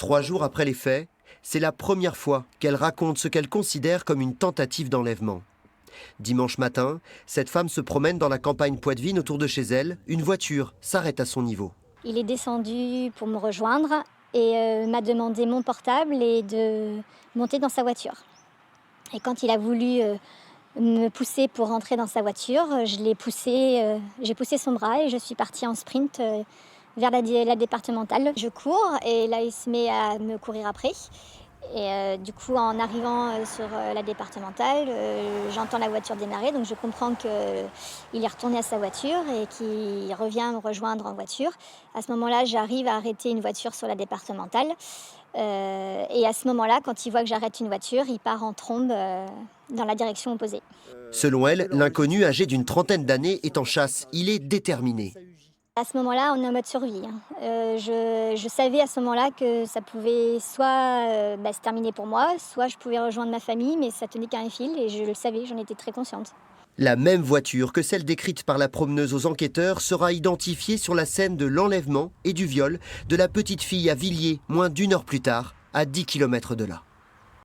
3 jours après les faits, c'est la première fois qu'elle raconte ce qu'elle considère comme une tentative d'enlèvement. Dimanche matin, cette femme se promène dans la campagne poitevine autour de chez elle. Une voiture s'arrête à son niveau. Il est descendu pour me rejoindre et m'a demandé mon portable et de monter dans sa voiture. Et quand il a voulu me pousser pour rentrer dans sa voiture, j'ai poussé son bras et je suis partie en sprint vers la départementale. Je cours et là il se met à me courir après. Et du coup, en arrivant sur la départementale, j'entends la voiture démarrer, donc je comprends qu'il est retourné à sa voiture et qu'il revient me rejoindre en voiture. À ce moment-là, j'arrive à arrêter une voiture sur la départementale. Et à ce moment-là, quand il voit que j'arrête une voiture, il part en trombe dans la direction opposée. Selon elle, l'inconnu âgé d'une trentaine d'années est en chasse. Il est déterminé. À ce moment-là, on est en mode survie. Je savais à ce moment-là que ça pouvait soit se terminer pour moi, soit je pouvais rejoindre ma famille, mais ça tenait qu'à un fil et je le savais, j'en étais très consciente. La même voiture que celle décrite par la promeneuse aux enquêteurs sera identifiée sur la scène de l'enlèvement et du viol de la petite fille à Villiers, moins d'1 heure plus tard, à 10 km de là.